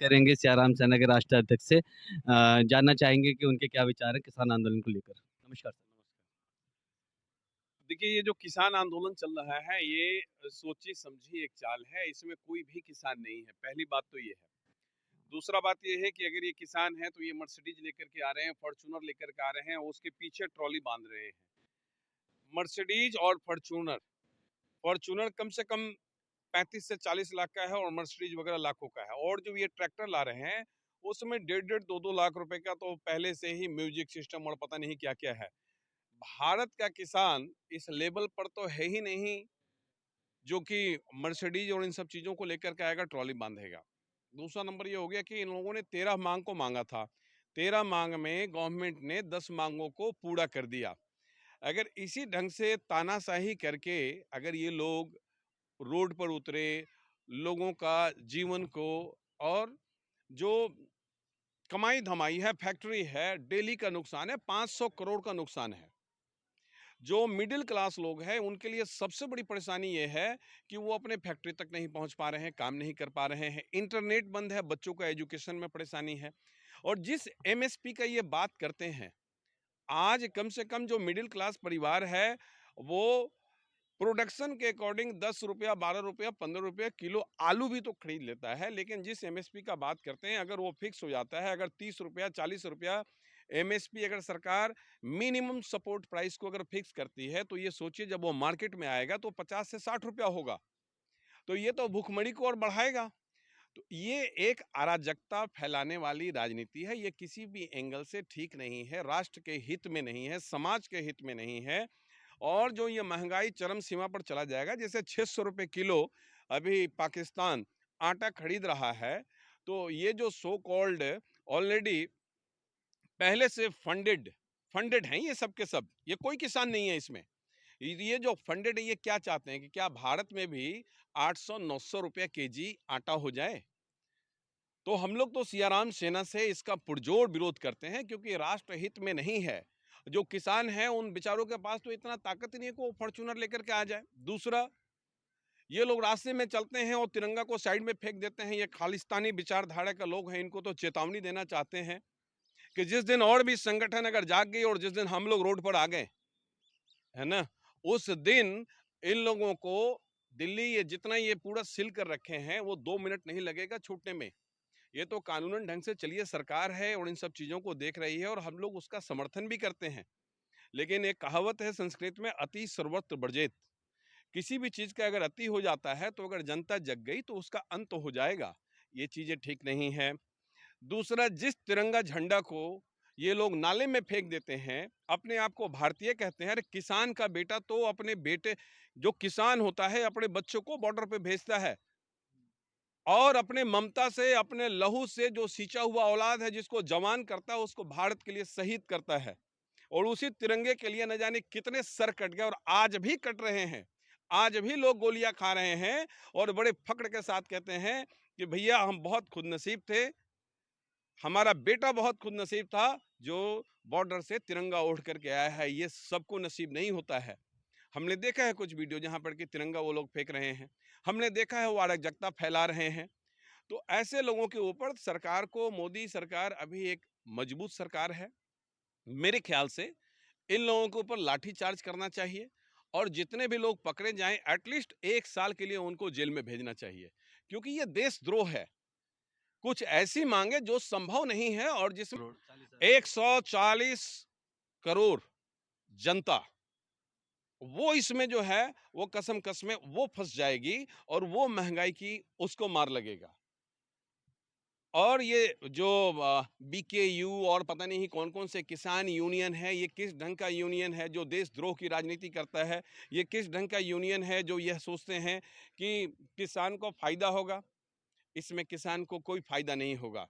करेंगे सियाराम सेना के राष्ट्रीय अध्यक्ष से। जानना चाहेंगे कि उनके क्या विचार हैं किसान आंदोलन को लेकर। नमस्कार सर। देखिए, ये जो किसान आंदोलन चल रहा है ये सोची समझी एक चाल है। इसमें कोई भी किसान नहीं है, पहली बात तो ये है। दूसरा बात ये है कि अगर ये किसान है तो ये मर्सिडीज लेकर के आ रहे हैं, फॉर्चूनर लेकर के आ रहे हैं, उसके पीछे ट्रॉली बांध रहे हैं। मर्सिडीज और फॉर्चूनर फॉर्चूनर कम से कम 35 से 40 लाख का है और मर्सिडीज वगैरह लाखों का है। और जो ये ट्रैक्टर ला रहे हैं उसमें 1.5 2 2 लाख रुपए का तो पहले से ही म्यूजिक सिस्टम और पता नहीं क्या क्या है। भारत का किसान इस लेवल पर तो है ही नहीं जो कि मर्सिडीज और इन सब चीजों को लेकर के आएगा, ट्रॉली बांधेगा। दूसरा नंबर ये हो गया कि इन लोगों ने 13 मांग को मांगा था। 13 मांग में गवर्नमेंट ने 10 मांगों को पूरा कर दिया। अगर इसी ढंग से तानाशाही करके अगर ये लोग रोड पर उतरे, लोगों का जीवन को और जो कमाई धमाई है, फैक्ट्री है, डेली का नुकसान है, 500 करोड़ का नुकसान है। जो मिडिल क्लास लोग हैं उनके लिए सबसे बड़ी परेशानी ये है कि वो अपने फैक्ट्री तक नहीं पहुंच पा रहे हैं, काम नहीं कर पा रहे हैं, इंटरनेट बंद है, बच्चों का एजुकेशन में परेशानी है। और जिस एमएसपी का ये बात करते हैं, आज कम से कम जो मिडिल क्लास परिवार है वो प्रोडक्शन के अकॉर्डिंग 10 रुपया, 12 रुपया, 15 रुपया किलो आलू भी तो खरीद लेता है। लेकिन जिस एमएसपी का बात करते हैं अगर वो फिक्स हो जाता है, अगर 30 रुपया, 40 रुपया एमएसपी अगर सरकार मिनिमम सपोर्ट प्राइस को अगर फिक्स करती है तो ये सोचिए जब वो मार्केट में आएगा तो 50 से 60 रुपया होगा। तो ये तो भूखमरी को और बढ़ाएगा। तो ये एक अराजकता फैलाने वाली राजनीति है। ये किसी भी एंगल से ठीक नहीं है, राष्ट्र के हित में नहीं है, समाज के हित में नहीं है। और जो ये महंगाई चरम सीमा पर चला जाएगा, जैसे 600 रुपए किलो अभी पाकिस्तान आटा खरीद रहा है, तो ये जो सो कॉल्ड ऑलरेडी पहले से फंडेड फंडेड हैं ये सब के सब, ये कोई किसान नहीं है इसमें। ये जो फंडेड है ये क्या चाहते हैं कि क्या भारत में भी 800-900 रुपया केजी आटा हो जाए? तो हम लोग तो सियाराम सेना से इसका पुरजोर विरोध करते हैं क्योंकि राष्ट्र हित में नहीं है। जो किसान है उन बेचारों के पास तो इतना ताकत ही नहीं है कि वो फॉर्च्यूनर लेकर के आ जाए। दूसरा, ये लोग रास्ते में चलते हैं और तिरंगा को साइड में फेंक देते हैं। ये खालिस्तानी विचारधारा के लोग हैं, इनको तो चेतावनी देना चाहते हैं कि जिस दिन और भी संगठन अगर जाग गई और जिस दिन हम लोग रोड पर आ गए, है ना, उस दिन इन लोगों को दिल्ली ये जितना ये पूरा सील कर रखे हैं वो 2 मिनट नहीं लगेगा छूटने में। ये तो कानूनन ढंग से चलिए सरकार है और इन सब चीजों को देख रही है और हम लोग उसका समर्थन भी करते हैं। लेकिन एक कहावत है संस्कृत में, अति सर्वत्र वर्जेत। किसी भी चीज का अगर अति हो जाता है तो अगर जनता जग गई तो उसका अंत तो हो जाएगा। ये चीजें ठीक नहीं है। दूसरा, जिस तिरंगा झंडा को ये लोग नाले में फेंक देते हैं, अपने आप को भारतीय कहते हैं। अरे किसान का बेटा तो अपने बेटे, जो किसान होता है अपने बच्चों को बॉर्डर पे भेजता है और अपने ममता से, अपने लहू से जो सींचा हुआ औलाद है जिसको जवान करता है उसको भारत के लिए शहीद करता है। और उसी तिरंगे के लिए न जाने कितने सर कट गए और आज भी कट रहे हैं। आज भी लोग गोलियां खा रहे हैं और बड़े फक्र के साथ कहते हैं कि भैया हम बहुत खुदनसीब थे, हमारा बेटा बहुत खुदनसीब था जो बॉर्डर से तिरंगा ओढ़ करके आया है। ये सबको नसीब नहीं होता है। हमने देखा है कुछ वीडियो जहां पर कि तिरंगा वो लोग फेंक रहे हैं, हमने देखा है वो अराजकता फैला रहे हैं। तो ऐसे लोगों के ऊपर सरकार को, मोदी सरकार अभी एक मजबूत सरकार है, मेरे ख्याल से इन लोगों के ऊपर लाठी चार्ज करना चाहिए और जितने भी लोग पकड़े जाएं एटलीस्ट 1 साल के लिए उनको जेल में भेजना चाहिए, क्योंकि ये देशद्रोह है। कुछ ऐसी मांगे जो संभव नहीं है और जिसमें करोड़ 140 करोड़ जनता, वो इसमें जो है वो कसम कसमें वो फंस जाएगी और वो महंगाई की उसको मार लगेगा। और ये जो बीकेयू और पता नहीं कौन कौन से किसान यूनियन है, ये किस ढंग का यूनियन है जो देशद्रोह की राजनीति करता है? ये किस ढंग का यूनियन है जो यह सोचते हैं कि किसान को फायदा होगा? इसमें किसान को कोई फायदा नहीं होगा।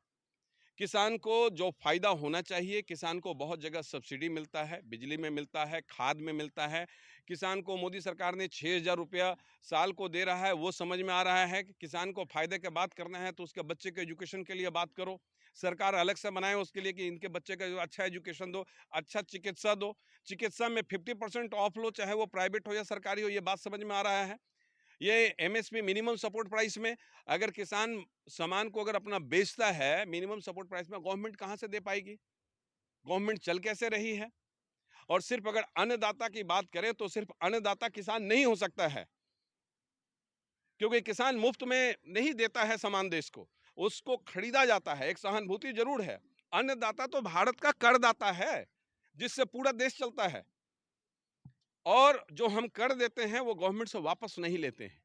किसान को जो फायदा होना चाहिए, किसान को बहुत जगह सब्सिडी मिलता है, बिजली में मिलता है, खाद में मिलता है। किसान को मोदी सरकार ने 6,000 रुपया साल को दे रहा है। वो समझ में आ रहा है कि किसान को फायदे की बात करना है तो उसके बच्चे के एजुकेशन के लिए बात करो। सरकार अलग से बनाए उसके लिए कि इनके बच्चे का जो अच्छा एजुकेशन दो, अच्छा चिकित्सा दो, चिकित्सा में 50% ऑफ लो, चाहे वो प्राइवेट हो या सरकारी हो। ये बात समझ में आ रहा है। ये एमएसपी मिनिमम सपोर्ट प्राइस में अगर किसान सामान को अगर अपना बेचता है मिनिमम सपोर्ट प्राइस में, गवर्नमेंट कहाँ से दे पाएगी? गवर्नमेंट चल कैसे रही है? और सिर्फ अगर अन्नदाता की बात करें तो सिर्फ अन्नदाता किसान नहीं हो सकता है, क्योंकि किसान मुफ्त में नहीं देता है सामान देश को, उसको खरीदा जाता है। एक सहानुभूति जरूर है। अन्नदाता तो भारत का करदाता है, जिससे पूरा देश चलता है, और जो हम कर देते हैं वो गवर्नमेंट से वापस नहीं लेते हैं।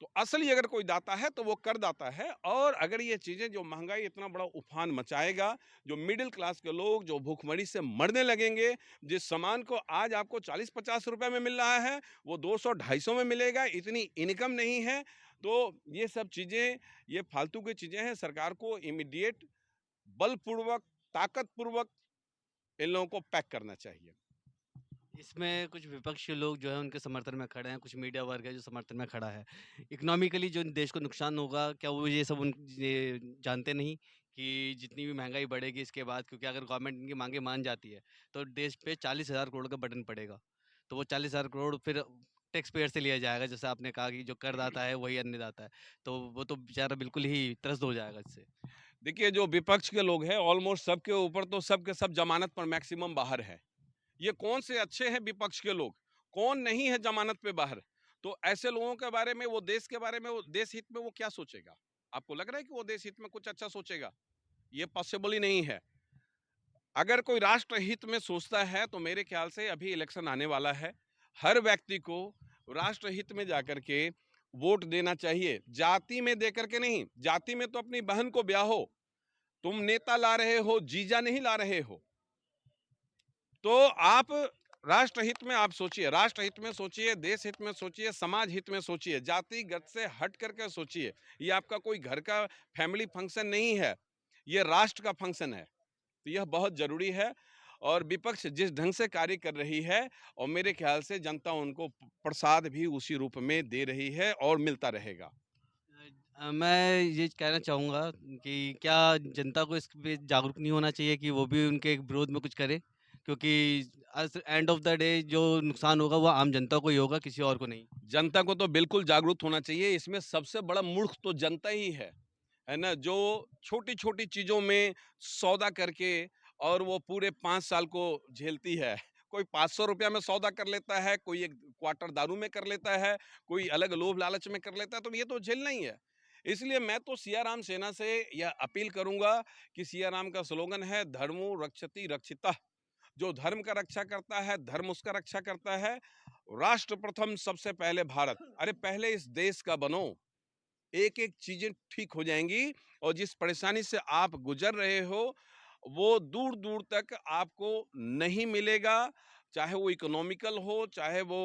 तो असली अगर कोई दाता है तो वो करदाता है। और अगर ये चीजें, जो महंगाई इतना बड़ा उफान मचाएगा, जो मिडिल क्लास के लोग जो भूखमरी से मरने लगेंगे, जिस सामान को आज आपको 40-50 रुपए में मिल रहा है वो 200-250 में मिलेगा, इतनी इनकम नहीं है। तो ये सब चीजें, ये फालतू की चीजें हैं। सरकार को इमीडिएट बलपूर्वक, ताकतपूर्वक इन लोगों को पैक करना चाहिए। इसमें कुछ विपक्ष के लोग जो है उनके समर्थन में खड़े हैं, कुछ मीडिया वर्ग है जो समर्थन में खड़ा है। इकोनॉमिकली जो देश को नुकसान होगा, क्या वो ये सब ये जानते नहीं कि जितनी भी महँगाई बढ़ेगी इसके बाद, क्योंकि अगर गवर्नमेंट इनकी माँगें मान जाती है, तो देश पे 40,000 करोड़ का बर्डन पड़ेगा। तो वो 40,000 करोड़ फिर टैक्स पेयर से लिया जाएगा, जैसे आपने कहा कि जो करदाता है वही अन्नदाता है। तो वो तो बेचारा बिल्कुल ही त्रस्त हो जाएगा इससे। देखिए, जो विपक्ष के लोग हैं ऑलमोस्ट सबके ऊपर तो सब के सब जमानत पर मैक्सिमम बाहर है। ये कौन से अच्छे हैं विपक्ष के लोग? कौन नहीं है जमानत पे बाहर? तो ऐसे लोगों के बारे में, वो देश के बारे में, वो देश हित में वो क्या सोचेगा? आपको लग रहा है कि वो देश हित में कुछ अच्छा सोचेगा? ये पॉसिबल ही नहीं है। अगर कोई राष्ट्र हित में सोचता है तो मेरे ख्याल से अभी इलेक्शन आने वाला है। हर व्यक्ति को राष्ट्र हित में जाकर के वोट देना चाहिए। जाति में देकर के नहीं। जाति में तो अपनी बहन को ब्याहो। तुम नेता ला रहे हो, जीजा नहीं ला रहे हो। तो आप राष्ट्रहित में आप सोचिए, राष्ट्रहित में सोचिए, देश हित में सोचिए, समाज हित में सोचिए, जातिगत से हट करके सोचिए। ये आपका कोई घर का फैमिली फंक्शन नहीं है, ये राष्ट्र का फंक्शन है। तो यह बहुत जरूरी है। और विपक्ष जिस ढंग से कार्य कर रही है, और मेरे ख्याल से जनता उनको प्रसाद भी उसी रूप में दे रही है और मिलता रहेगा। मैं ये कहना चाहूँगा कि क्या जनता को इस पे जागरूक नहीं होना चाहिए कि वो भी उनके विरोध में कुछ करे? क्योंकि एंड ऑफ द डे जो नुकसान होगा वो आम जनता को ही होगा, किसी और को नहीं। जनता को तो बिल्कुल जागरूक होना चाहिए। इसमें सबसे बड़ा मूर्ख तो जनता ही है ना? जो छोटी-छोटी चीज़ों में सौदा करके और वो पूरे 5 साल को झेलती है। कोई ₹500 में सौदा कर लेता है, कोई 1 क्वार्टर दारू में कर लेता है, कोई अलग लोभ लालच में कर लेता है, तो ये तो झेलना ही है। इसलिए मैं तो सियाराम सेना से यह अपील करूँगा कि सियाराम का स्लोगन है, धर्मो रक्षति रक्षितः। जो धर्म का रक्षा करता है, धर्म उसका रक्षा करता है। राष्ट्र प्रथम, सबसे पहले भारत। अरे पहले इस देश का बनो, एक-एक चीज़ें ठीक हो जाएँगी, और जिस परेशानी से आप गुज़र रहे हो, वो दूर-दूर तक आपको नहीं मिलेगा। चाहे वो इकोनॉमिकल हो, चाहे वो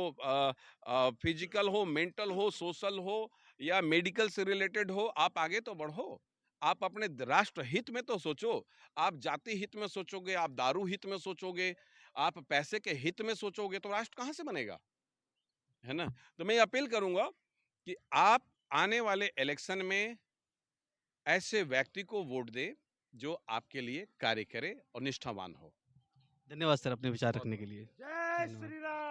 फिज़िकल हो, मेंटल हो, सोशल हो, या मेडिकल से रिलेटेड हो, आप आगे तो बढ़ो। आप अपने राष्ट्र हित में तो सोचो। आप जाति हित में सोचोगे, आप दारू हित में सोचोगे, आप पैसे के हित में सोचोगे, तो राष्ट्र कहाँ से बनेगा? है ना? तो मैं ये अपील करूँगा कि आप आने वाले इलेक्शन में ऐसे व्यक्ति को वोट दें, जो आपके लिए कार्य करे और निष्ठावान हो। धन्यवाद सर अपने विचार रखने के बहुत-बहुत लिए। धन्यवाद। धन्यवाद।